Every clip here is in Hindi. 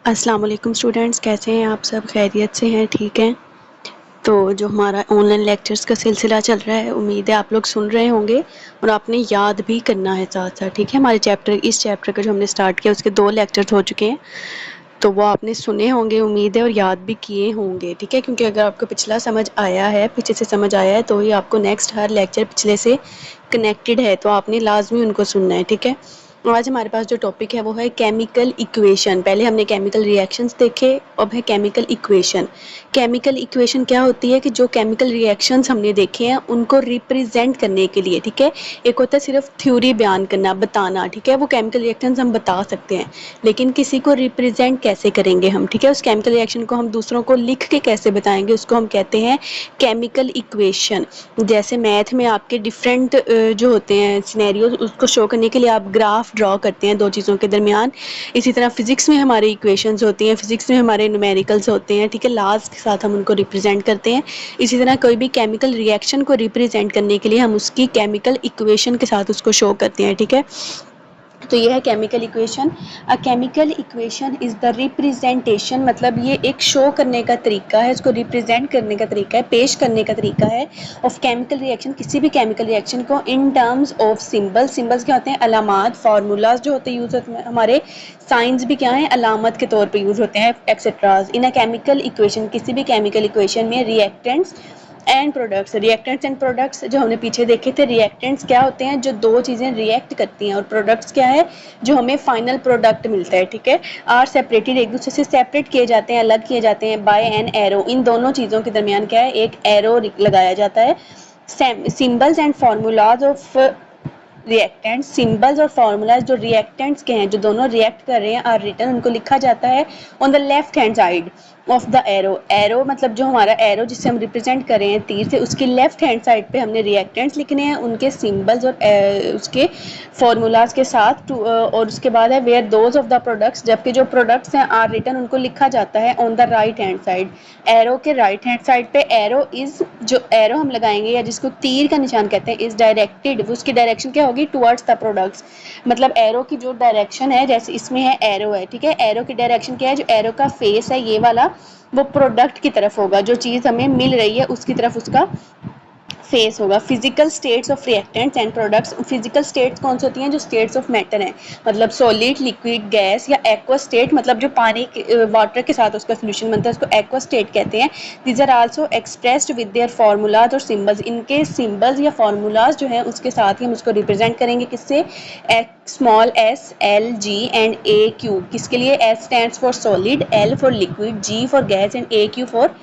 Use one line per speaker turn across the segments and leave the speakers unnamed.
अस्सलाम वालेकुम स्टूडेंट्स, कैसे हैं आप सब? खैरियत से हैं? ठीक हैं? तो जो हमारा ऑनलाइन लेक्चर्स का सिलसिला चल रहा है, उम्मीद है आप लोग सुन रहे होंगे और आपने याद भी करना है साथ साथ। ठीक है, हमारे इस चैप्टर का जो हमने स्टार्ट किया उसके 2 लेक्चर्स हो चुके हैं, तो वो आपने सुने होंगे उम्मीद है, और याद भी किए होंगे। ठीक है, क्योंकि अगर आपको पिछला समझ आया है, पीछे से समझ आया है, तो ही आपको नेक्स्ट हर लेक्चर पिछले से कनेक्टेड है, तो आपने लाजमी उनको सुनना है। ठीक है, आज हमारे पास जो टॉपिक है वो है केमिकल इक्वेशन। पहले हमने केमिकल रिएक्शंस देखे, अब है केमिकल इक्वेशन। केमिकल इक्वेशन क्या होती है कि जो केमिकल रिएक्शंस हमने देखे हैं उनको रिप्रेजेंट करने के लिए, ठीक है, एक होता है सिर्फ थ्योरी बयान करना, बताना, ठीक है, वो केमिकल रिएक्शंस हम बता सकते हैं, लेकिन किसी को रिप्रेजेंट कैसे करेंगे हम? ठीक है, उस केमिकल रिएक्शन को हम दूसरों को लिख के कैसे बताएंगे, उसको हम कहते हैं केमिकल इक्वेशन। जैसे मैथ में आपके डिफरेंट जो होते हैं सिनेरियोज, उसको शो करने के लिए आप ग्राफ ड्रॉ करते हैं दो चीज़ों के दरमियान। इसी तरह फिजिक्स में हमारी इक्वेशंस होती हैं, फिजिक्स में हमारे न्यूमेरिकल्स होते हैं, ठीक है, लाज के साथ हम उनको रिप्रेजेंट करते हैं। इसी तरह कोई भी केमिकल रिएक्शन को रिप्रेजेंट करने के लिए हम उसकी केमिकल इक्वेशन के साथ उसको शो करते हैं। ठीक है, तो ये है chemical equation. A chemical equation is the representation, मतलब ये एक शो करने का तरीका है, इसको रिप्रेजेंट करने का तरीका है, पेश करने का तरीका है ऑफ केमिकल रिएक्शन, किसी भी केमिकल रिएक्शन को in terms of symbols. Symbols क्या होते हैं? अलामात, फार्मूलाज जो होते हैं यूज होते हैं हमारे। साइंस भी क्या है? अलामत के तौर पे यूज होते हैं, एक्सेट्राज। इन अ केमिकल इक्वेशन, किसी भी केमिकल इक्वेशन में reactants and products, reactants and products जो हमने पीछे देखे थे, रिएक्टेंट्स क्या होते हैं? जो दो चीज़ें रिएक्ट करती हैं, और प्रोडक्ट्स क्या है? जो हमें फाइनल प्रोडक्ट मिलता है। ठीक है, आर सेपरेटेड, एक दूसरे से सेपरेट किए जाते हैं, अलग किए जाते हैं बाय एन एरो। इन दोनों चीज़ों के दरमियान क्या है? एक एरो लगाया जाता है। Symbols and formulas of reactants, symbols और फार्मूलाज जो रिएक्टेंट्स के हैं, जो दोनों रिएक्ट कर रहे हैं, आर रिटन, उनको लिखा जाता है on the left hand side of the arrow. Arrow मतलब जो हमारा एरो जिससे हम रिप्रेजेंट कर रहे हैं तीर से, उसकी लेफ्ट हैंड साइड पे हमने रिएक्टेंट्स लिखने हैं, उनके सिंबल्स और उसके फार्मूलाज के साथ। और उसके बाद है where those of the products, जबकि जो प्रोडक्ट्स हैं आर रिटन, उनको लिखा जाता है on the right hand side, arrow के राइट हैंड साइड पे। एरो इज, जो एरो हम लगाएंगे या जिसको तीर का निशान कहते हैं, इज डायरेक्टेड, उसकी डायरेक्शन क्या होगी? Towards the products. मतलब एरो की जो डायरेक्शन है, जैसे इसमें है एरो है, ठीक है, एरो की डायरेक्शन क्या है? जो एरो का फेस है ये वाला, वो प्रोडक्ट की तरफ होगा, जो चीज़ हमें मिल रही है उसकी तरफ उसका फेस होगा। Physical states of reactants and products, physical states कौन सी होती हैं? जो स्टेट्स ऑफ मैटर हैं, मतलब सॉलिड, लिक्विड, गैस या एक्वा स्टेट, मतलब जो पानी वाटर के साथ उसका सोल्यूशन बनता है, उसको एक्वा स्टेट कहते हैं। These are also expressed with their formulas और सिंबल्स, इनके सिंबल्स या फार्मूलाज जो हैं उसके साथ ही हम उसको रिप्रेजेंट करेंगे, किससे? Small S, L, G and A Q. किसके लिए? S stands for solid, L for liquid, G for gas and A Q for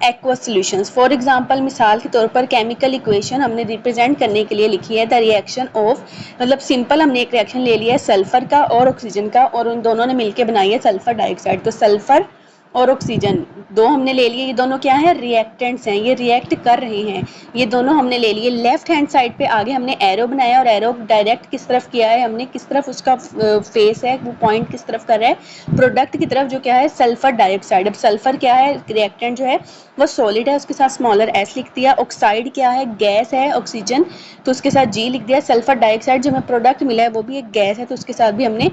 aqua solutions. For example, मिसाल के तौर पर केमिकल इक्वेशन हमने रिप्रेजेंट करने के लिए लिखी है द रिएक्शन ऑफ, मतलब सिंपल हमने एक रिएक्शन ले लिया है सल्फर का और ऑक्सीजन का, और उन दोनों ने मिलकर बनाई है सल्फर डाइऑक्साइड। तो सल्फर और ऑक्सीजन दो हमने ले लिए, ये दोनों क्या है? रिएक्टेंट्स हैं, ये रिएक्ट कर रहे हैं, ये दोनों हमने ले लिए। लेफ्ट हैंड साइड पे आगे हमने एरो बनाया, और एरो डायरेक्ट किस तरफ किया है हमने? किस तरफ उसका फेस है, वो पॉइंट किस तरफ कर रहा है? प्रोडक्ट की तरफ, जो क्या है? Sulphur dioxide. अब सल्फर क्या है? रिएक्टेंट जो है वो सॉलिड है, उसके साथ स्मॉलर एस लिख दिया। ऑक्साइड क्या है? गैस है, ऑक्सीजन, तो उसके साथ जी लिख दिया। सल्फर डाइऑक्साइड जो हमें प्रोडक्ट मिला है वो भी एक गैस है, तो उसके साथ भी हमने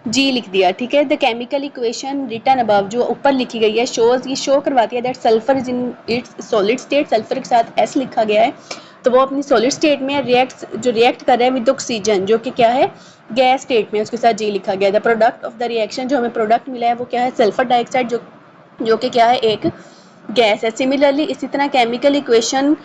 जी लिख दिया। ठीक है, the chemical equation written above, जो ऊपर लिखी गई है, शोज, ये शो करवाती है that sulphur is in its solid state, sulphur के साथ एस लिखा गया है, तो वो अपनी सॉलिड स्टेट में रिएक्ट कर रहा है विद ऑक्सीजन, जो कि क्या है? गैस स्टेट में, उसके साथ जी लिखा गया। The product of the reaction, जो हमें प्रोडक्ट मिला है वो क्या है? सल्फर डाइऑक्साइड, जो कि क्या है? एक गैस है। सिमिलरली इसी तरह chemical equation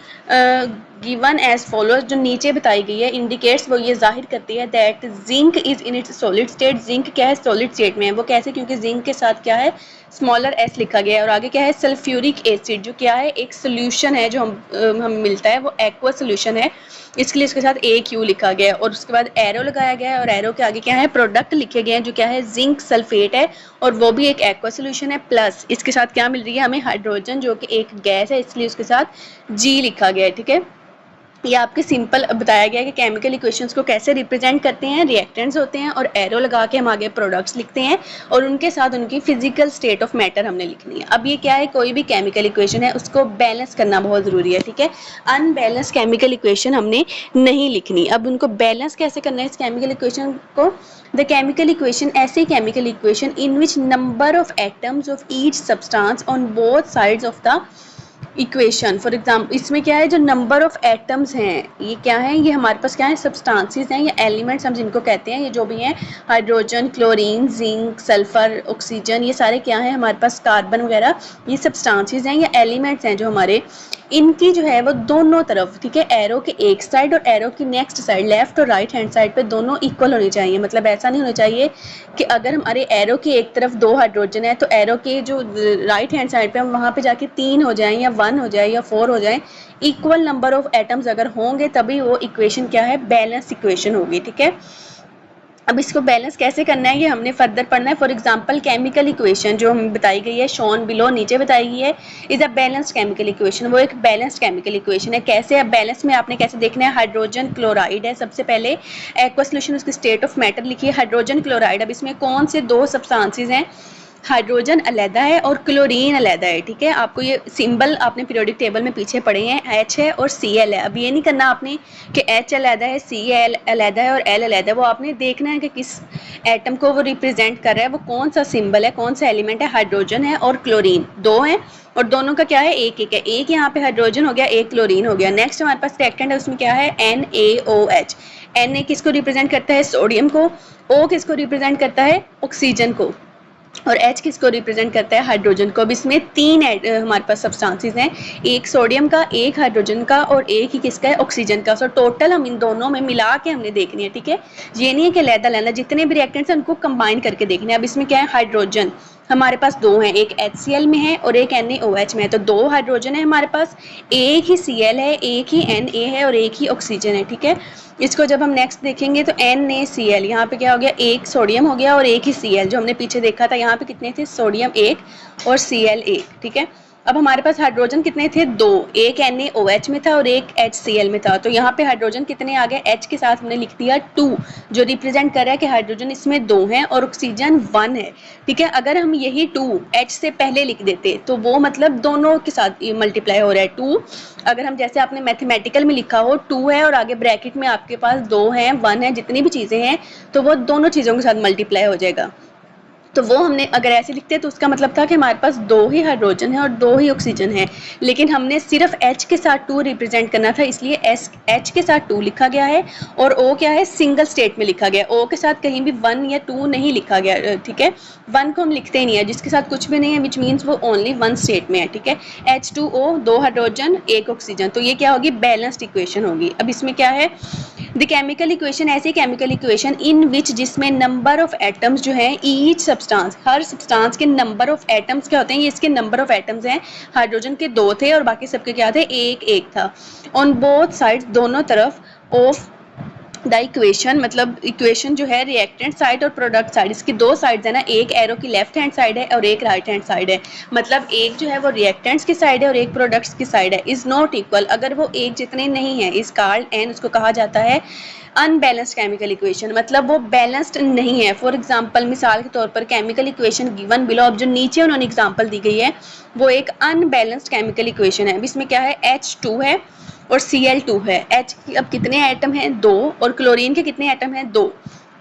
given as follows, जो नीचे बताई गई है, इंडिकेट्स, वो ये जाहिर करती है that zinc is in its solid state, zinc क्या है? सॉलिड स्टेट में है। वो कैसे? क्योंकि जिंक के साथ क्या है? स्मॉलर एस लिखा गया है। और आगे क्या है? सल्फ्यूरिक एसिड, जो क्या है? एक सोल्यूशन है, जो हम मिलता है, वो एक्वा सोल्यूशन है, इसके लिए इसके साथ ए क्यू लिखा गया है। और उसके बाद एरो लगाया गया है, और एरो के आगे क्या है? प्रोडक्ट लिखे गए हैं, जो क्या है? जिंक सल्फेट है, और वो भी एक एक्वा सोल्यूशन है। प्लस इसके साथ क्या मिल रही है हमें? हाइड्रोजन, जो कि एक गैस है, इसलिए उसके साथ जी लिखा गया है। ठीक है, ये आपके सिंपल बताया गया है कि केमिकल इक्वेशंस को कैसे रिप्रेजेंट करते हैं। रिएक्टेंट्स होते हैं और एरो लगा के हम आगे प्रोडक्ट्स लिखते हैं और उनके साथ उनकी फिजिकल स्टेट ऑफ मैटर हमने लिखनी है। अब ये क्या है, कोई भी केमिकल इक्वेशन है उसको बैलेंस करना बहुत ज़रूरी है, ठीक है। अनबैलेंस केमिकल इक्वेशन हमने नहीं लिखनी। अब उनको बैलेंस कैसे करना है इस केमिकल इक्वेशन को। द केमिकल इक्वेशन, ऐसी chemical equation in which number of atoms of each substance on both sides of the equation. For example इसमें क्या है, जो नंबर ऑफ एटम्स हैं ये क्या है, ये हमारे पास क्या है, सब्सटेंसेस हैं या एलिमेंट्स हम जिनको कहते हैं, ये जो भी हैं hydrogen, chlorine, zinc, sulphur, oxygen, ये सारे क्या हैं हमारे पास, कार्बन वगैरह, ये सब्सटेंसेस हैं या एलिमेंट्स हैं जो हमारे, इनकी जो है वो दोनों तरफ, ठीक है, एरो के एक साइड और एरो की नेक्स्ट साइड, लेफ्ट और राइट हैंड साइड पे दोनों इक्वल होनी चाहिए। मतलब ऐसा नहीं होना चाहिए कि अगर हमारे एरो की एक तरफ 2 हाइड्रोजन है तो एरो के जो राइट हैंड साइड पे हम वहाँ पे जाके 3 हो जाएं या 1 हो जाए या 4 हो जाए। इक्वल नंबर ऑफ एटम्स अगर होंगे तभी वो इक्वेशन क्या है, बैलेंस इक्वेशन होगी, ठीक है। अब इसको बैलेंस कैसे करना है ये हमने फर्दर पढ़ना है। फॉर एग्जांपल केमिकल इक्वेशन जो हमें बताई गई है, शॉन बिलो नीचे बताई गई है, is a balanced chemical equation. वो एक बैलेंस्ड केमिकल इक्वेशन है। कैसे, अब बैलेंस में आपने कैसे देखना है, हाइड्रोजन क्लोराइड है सबसे पहले, एक्वा सॉल्यूशन उसकी स्टेट ऑफ मैटर लिखिए, हाइड्रोजन क्लोराइड। अब इसमें कौन से 2 सब्सटेंसेस हैं, हाइड्रोजन अलहदा है और क्लोरीन अलहदा है, ठीक है। आपको ये सिंबल आपने पीरियोडिक टेबल में पीछे पढ़े हैं, H है और Cl है। अब ये नहीं करना आपने कि H अलहदा है, Cl अलहदा है और L अलहदा है, वो आपने देखना है कि किस एटम को वो रिप्रेजेंट कर रहा है, वो कौन सा सिंबल है, कौन सा एलिमेंट है। हाइड्रोजन है और क्लोरीन 2 हैं और दोनों का क्या है, एक एक है, एक यहाँ पे हाइड्रोजन हो गया, एक क्लोरीन हो गया। नेक्स्ट हमारे पास रिएक्टेंट है, उसमें क्या है, NaOH। Na किसको रिप्रेजेंट करता है, सोडियम को, O किसको रिप्रेजेंट करता है, ऑक्सीजन को, और H किसको रिप्रेजेंट करता है, हाइड्रोजन को। अब इसमें 3 हमारे पास सब्सटेंसेस हैं, एक सोडियम का, एक हाइड्रोजन का और एक ही किसका है, ऑक्सीजन का। सो टोटल हम इन दोनों में मिला के हमने देखनी है, ठीक है। ये नहीं है कि लैदा लेना, जितने भी रिएक्टेंट्स हैं उनको कंबाइन करके देखने हैं। अब इसमें क्या है, हाइड्रोजन हमारे पास 2 हैं, एक HCl में है और एक NaOH में है, तो 2 हाइड्रोजन है हमारे पास, एक ही Cl है, एक ही Na है और एक ही ऑक्सीजन है, ठीक है। इसको जब हम नेक्स्ट देखेंगे तो NaCl, यहाँ पे क्या हो गया, एक सोडियम हो गया और एक ही Cl, जो हमने पीछे देखा था यहाँ पे कितने थे, सोडियम 1 और Cl 1, ठीक है। अब हमारे पास हाइड्रोजन कितने थे, 2, एक NaOH में था और एक HCl में था, तो यहाँ पे हाइड्रोजन कितने आ गए, H के साथ हमने लिख दिया 2, जो रिप्रेजेंट कर रहा है कि हाइड्रोजन इसमें 2 हैं और ऑक्सीजन 1 है, ठीक है। अगर हम यही 2 H से पहले लिख देते तो वो मतलब दोनों के साथ मल्टीप्लाई हो रहा है 2। अगर हम जैसे आपने मैथमेटिकल में लिखा हो 2 है और आगे ब्रैकेट में आपके पास 2 हैं, 1 है, जितनी भी चीज़ें हैं तो वो दोनों चीज़ों के साथ मल्टीप्लाई हो जाएगा। तो वो हमने अगर ऐसे लिखते तो उसका मतलब था कि हमारे पास 2 ही हाइड्रोजन है और 2 ही ऑक्सीजन है, लेकिन हमने सिर्फ H के साथ 2 रिप्रेजेंट करना था, इसलिए H के साथ 2 लिखा गया है और O क्या है, सिंगल स्टेट में लिखा गया। O के साथ कहीं भी 1 या 2 नहीं लिखा गया, ठीक है। 1 को हम लिखते ही नहीं है, जिसके साथ कुछ भी नहीं है, विच मीन्स वो ओनली 1 स्टेट में है, ठीक है। H2O 2 हाइड्रोजन 1 ऑक्सीजन, तो ये क्या होगी, बैलेंस्ड इक्वेशन होगी। अब इसमें क्या है, द केमिकल इक्वेशन, ऐसी केमिकल इक्वेशन इन विच, जिसमें नंबर ऑफ एटम्स जो है, ईच सब्सटेंस, हर सब्सटेंस के नंबर ऑफ एटम्स क्या होते हैं, ये इसके नंबर ऑफ एटम्स हैं, हाइड्रोजन के 2 थे और बाकी सबके क्या थे, एक एक था। ऑन बोथ साइड्स, दोनों तरफ, ऑफ द इक्वेशन, मतलब इक्वेशन जो है रिएक्टेंट साइड और प्रोडक्ट साइड, इसकी 2 साइड्स है ना, एक एरो की लेफ्ट हैंड साइड है और एक राइट हैंड साइड है, मतलब एक जो है वो रिएक्टेंट्स की साइड है और एक प्रोडक्ट्स की साइड है। इज नॉट इक्वल, अगर वो एक जितने नहीं है, इज कॉल्ड एंड, उसको कहा जाता है अनबैलेंस्ड केमिकल इक्वेशन, मतलब वो बैलेंस्ड नहीं है। फॉर एग्जांपल, मिसाल के तौर पर केमिकल इक्वेशन गिवन बिलो, अब जो नीचे उन्होंने एग्जांपल दी गई है वो एक अनबैलेंस्ड केमिकल इक्वेशन है। अब इसमें क्या है, H2 है और Cl2 है। H की अब कितने एटम हैं, 2, और क्लोरीन के कितने एटम हैं, 2,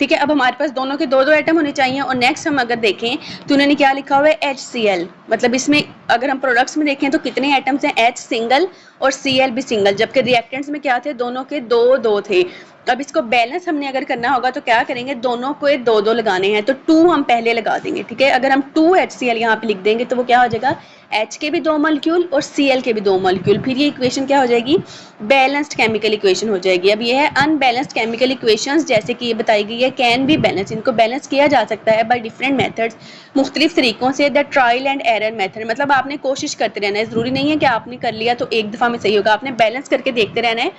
ठीक है। अब हमारे पास दोनों के 2-2 एटम होने चाहिए। और नेक्स्ट हम अगर देखें तो उन्होंने क्या लिखा हुआ है, HCl, मतलब इसमें अगर हम प्रोडक्ट्स में देखें तो कितने एटम्स हैं, H सिंगल और Cl भी सिंगल, जबकि रिएक्टेंट्स में क्या थे, दोनों के 2-2 थे। अब इसको बैलेंस हमने अगर करना होगा तो क्या करेंगे, दोनों को 2-2 लगाने हैं, तो 2 हम पहले लगा देंगे, ठीक है। अगर हम 2HCl यहाँ पे लिख देंगे तो वो क्या हो जाएगा, H के भी 2 मॉलिक्यूल और Cl के भी 2 मॉलिक्यूल, फिर ये इक्वेशन क्या हो जाएगी, बैलेंस्ड केमिकल इक्वेशन हो जाएगी। अब ये है अनबैलेंस्ड केमिकल इक्वेशंस, जैसे कि ये बताई गई है, कैन बी बैलेंस, इनको बैलेंस किया जा सकता है बाय डिफरेंट मेथड्स, मुख्तलिफ तरीकों से। The trial and error method, मतलब आपने कोशिश करते रहना है, जरूरी नहीं है कि आपने कर लिया तो एक दफा में सही होगा, आपने बैलेंस करके देखते रहना है।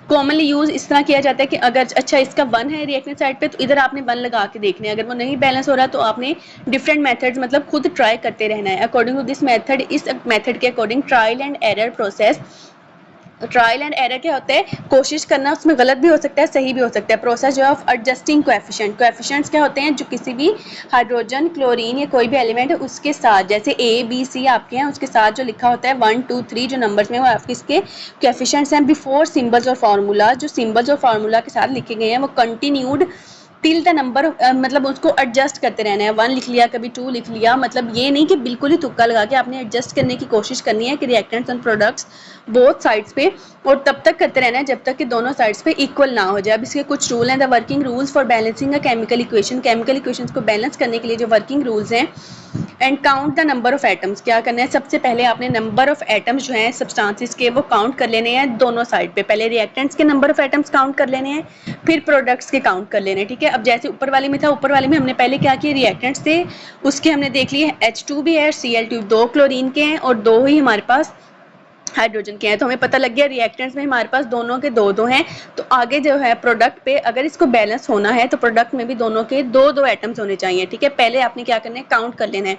कॉमनली यूज इस तरह किया जाता है कि अगर अच्छा इसका 1 है रिएक्टेंट साइड पे, तो इधर आपने 1 लगा के देखने, अगर वो नहीं बैलेंस हो रहा तो आपने डिफरेंट मेथड्स, मतलब खुद ट्राई करते रहना है। अकॉर्डिंग टू दिस मेथड, इस मेथड के according trial and error process trial and error क्या होता है, कोशिश करना, उसमें गलत भी हो सकता है सही भी हो सकता है। प्रोसेस जो है ऑफ एडजस्टिंग कोएफिशिएंट, कोएफिशिएंट्स क्या होते हैं, जो किसी भी हाइड्रोजन, क्लोरीन या कोई भी एलिमेंट है उसके साथ, जैसे ए बी सी आपके हैं, उसके साथ जो लिखा होता है 1 2 3 जो नंबर्स में, वो आपके इसके कोएफिशिएंट्स हैं बिफोर सिंबल्स और फार्मूला। जो सिंबल्स और फार्मूला के साथ लिखे गए हैं वो कंटिन्यूड टिल द नंबर, मतलब उसको एडजस्ट करते रहना है। 1 लिख लिया, कभी 2 लिख लिया, मतलब ये नहीं कि बिल्कुल ही तुक्का लगा के आपने एडजस्ट करने की कोशिश करनी है कि reactants and products both sides पे, और तब तक करते रहना है जब तक कि दोनों साइड्स पे इक्वल ना हो जाए। अब इसके कुछ रूल हैं, the working rules for balancing a chemical equation, chemical equations को बैलेंस करने के लिए जो वर्किंग रूल्स हैं। And count the number of atoms, क्या करना है, सबसे पहले आपने नंबर ऑफ एटम्स जो हैं सब्सटेंसेस के वो काउंट कर लेने हैं दोनों साइड पे। पहले रिएक्टेंट्स के नंबर ऑफ एटम्स काउंट कर लेने हैं, फिर प्रोडक्ट्स के काउंट कर लेने हैं, ठीक है। अब जैसे ऊपर वाले में था, ऊपर वाले में हमने पहले क्या किया, रिएक्टेंट्स थे उसके हमने देख लिए H2 भी है, Cl2, 2 क्लोरीन के हैं और 2 ही हमारे पास हाइड्रोजन के हैं। तो हमें पता लग गया रिएक्टेंट्स में हमारे पास दोनों के दो दो हैं। तो आगे जो है प्रोडक्ट पे अगर इसको बैलेंस होना है तो प्रोडक्ट में भी दोनों के दो दो एटम्स होने चाहिए, ठीक है। पहले आपने क्या करना है, काउंट कर लेना है।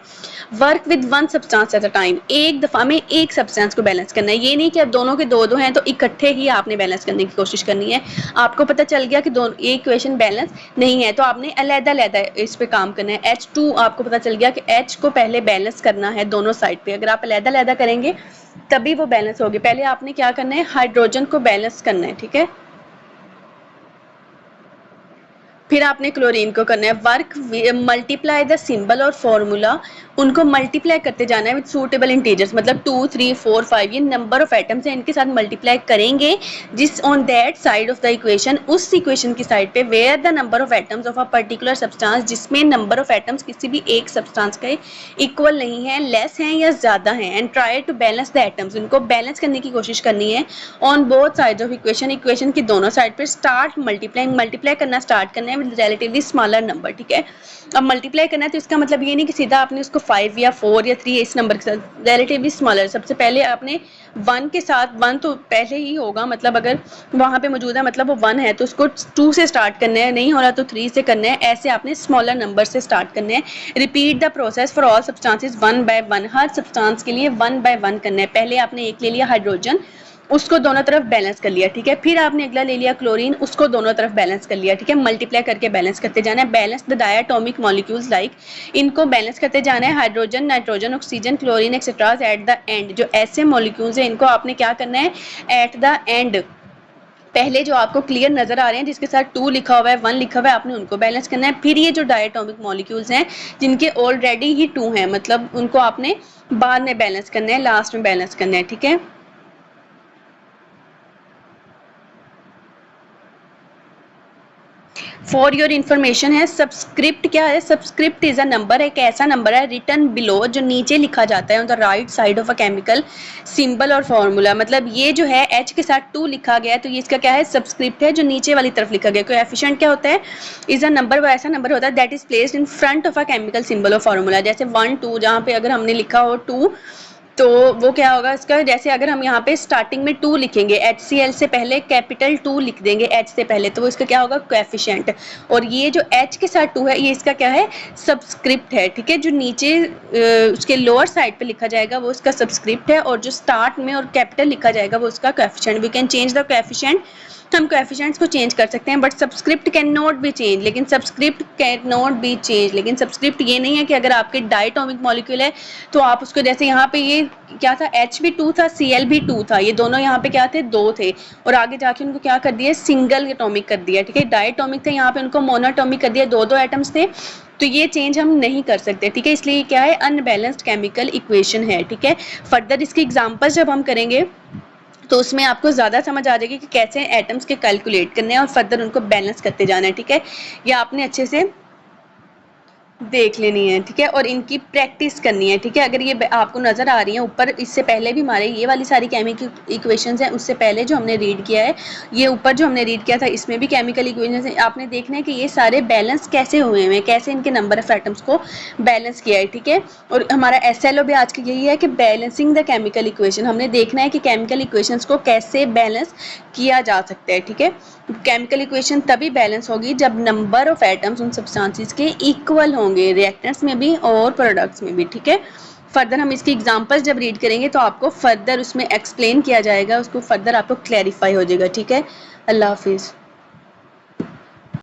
Work with one substance at a time, एक दफा में एक सब्सटेंस को बैलेंस करना है। ये नहीं कि अब दोनों के दो दो हैं तो इकट्ठे ही आपने बैलेंस करने की कोशिश करनी है। आपको पता चल गया कि दोनों ये इक्वेशन बैलेंस नहीं है तो आपने अलग-अलग इस पे काम करना है। H2 आपको पता चल गया कि H को पहले बैलेंस करना है दोनों साइड पे। अगर आप अलग-अलग करेंगे तभी वो बैलेंस होगी। पहले आपने क्या करना है, हाइड्रोजन को बैलेंस करना है, ठीक है। फिर आपने क्लोरीन को करना है वर्क, मल्टीप्लाई द सिंबल और फॉर्मूला, उनको मल्टीप्लाई करते जाना है विद सूटेबल इंटीजर्स, मतलब 2 3 4 5 ये नंबर ऑफ एटम्स हैं, इनके साथ मल्टीप्लाई करेंगे जिस on that side of the equation, उस इक्वेशन की साइड पे where the number of atoms of a particular substance, जिसमें नंबर ऑफ एटम्स किसी भी एक सब्सटेंस के इक्वल नहीं है, लेस हैं या ज्यादा हैं। And try to balance the atoms, उनको बैलेंस करने की कोशिश करनी है on both sides of equation, equation की दोनों साइड पे। स्टार्ट मल्टीप्लाइंग, मल्टीप्लाई करना स्टार्ट करना है विद रिलेटिवली स्मॉलर नंबर, ठीक है। अब मल्टीप्लाई करना है तो इसका मतलब ये नहीं कि सीधा आपने उसको 5 या 4 या 3 इस नंबर के साथ, रिलेटिवली स्मॉलर। सबसे पहले आपने 1 के साथ, 1 तो पहले ही होगा, मतलब अगर वहां पे मौजूद है मतलब वो 1 है तो उसको 2 से स्टार्ट करना है, नहीं हो रहा तो 3 से करना है। ऐसे आपने स्मॉलर नंबर से स्टार्ट करना है। Repeat the process for all substances 1 by 1, her substance के लिए 1 by 1 करना है। पहले आपने एक ले लिया हाइड्रोजन, उसको दोनों तरफ बैलेंस कर लिया, ठीक है। फिर आपने अगला ले लिया क्लोरीन, उसको दोनों तरफ बैलेंस कर लिया, ठीक है। मल्टीप्लाई करके बैलेंस करते जाना है। Balance the diatomic molecules, like इनको बैलेंस करते जाना है, hydrogen, nitrogen, oxygen, chlorine etcetera at the end. जो ऐसे मॉलिक्यूल्स हैं इनको आपने क्या करना है, एट द एंड, पहले जो आपको क्लियर नजर आ रहे हैं जिसके साथ 2 लिखा हुआ है, 1 लिखा हुआ है, आपने उनको बैलेंस करना है। फिर ये जो डायटोमिक मॉलिक्यूल्स हैं जिनके ऑलरेडी ही 2 हैं, मतलब उनको आपने बाद में बैलेंस करना है, लास्ट में बैलेंस करना है, ठीक है। फॉर योर इन्फॉर्मेशन है, सबस्क्रिप्ट क्या है, सबस्क्रिप्ट इज अ नंबर, एक ऐसा नंबर है रिटर्न बिलो, जो नीचे लिखा जाता है on the right side of a chemical symbol और फॉर्मूला। मतलब ये जो है H के साथ 2 लिखा गया है तो ये इसका क्या है, सबस्क्रिप्ट है, जो नीचे वाली तरफ लिखा गया। कोएफिशिएंट क्या होता है, इज अ नंबर, वो ऐसा नंबर होता है that is placed in front of a chemical symbol और फॉर्मूला। जैसे 1 2 जहाँ पे अगर हमने लिखा हो 2 तो वो क्या होगा इसका, जैसे अगर हम यहाँ पे स्टार्टिंग में 2 लिखेंगे, HCl से पहले कैपिटल 2 लिख देंगे H से पहले, तो वो इसका क्या होगा, कोएफिशिएंट। और ये जो H के साथ 2 है ये इसका क्या है, सबस्क्रिप्ट है, ठीक है। जो नीचे उसके लोअर साइड पे लिखा जाएगा वो उसका सबस्क्रिप्ट है, और जो स्टार्ट में और कैपिटल लिखा जाएगा वो उसका coefficient. We can change the coefficient, हम कोएफिशिएंट्स को चेंज कर सकते हैं, but subscript can not be change, लेकिन subscript can not be change, लेकिन सबस्क्रिप्ट ये नहीं है कि अगर आपके डायटोमिक मॉलिक्यूल है तो आप उसको, जैसे यहाँ पे ये क्या था, H भी 2 था, Cl भी 2 था, ये दोनों यहाँ पे क्या थे, 2 थे, और आगे जाके उनको क्या कर दिया, सिंगल एटॉमिक कर दिया, ठीक है। डायटोमिक थे, यहाँ पे उनको मोनोटॉमिक कर दिया, 2 एटम्स थे, तो ये चेंज हम नहीं कर सकते, ठीक है। इसलिए क्या है, अनबैलेंस्ड केमिकल इक्वेशन है, ठीक है। फर्दर इसकी एग्जांपल जब हम करेंगे तो उसमें आपको ज़्यादा समझ आ जाएगी कि कैसे एटम्स के कैलकुलेट करने हैं और फर्दर उनको बैलेंस करते जाना है, ठीक है। ये आपने अच्छे से देख लेनी है, ठीक है, और इनकी प्रैक्टिस करनी है, ठीक है। अगर ये आपको नजर आ रही है ऊपर, इससे पहले भी हमारे ये वाली सारी केमिकल इक्वेशंस हैं, उससे पहले जो हमने रीड किया है, ये ऊपर जो हमने रीड किया था इसमें भी केमिकल इक्वेशंस हैं। आपने देखना है कि ये सारे बैलेंस कैसे हुए हैं, कैसे इनके नंबर ऑफ एटम्स को बैलेंस किया है, ठीक है। और हमारा SLO भी आज की यही है कि बैलेंसिंग द केमिकल इक्वेशन, हमने देखना है कि केमिकल इक्वेशंस को कैसे बैलेंस किया जा सकता है, ठीक है। केमिकल इक्वेशन तभी बैलेंस होगी जब नंबर ऑफ एटम्स उन सब्सटेंसेस के इक्वल होंगे, रिएक्टेंट्स में भी और प्रोडक्ट्स में भी, ठीक है। फर्दर हम इसकी एग्जांपल जब रीड करेंगे तो आपको फर्दर उसमें एक्सप्लेन किया जाएगा, उसको फर्दर आपको क्लैरिफाई हो जाएगा। ठीक है, अल्लाह हाफिज़।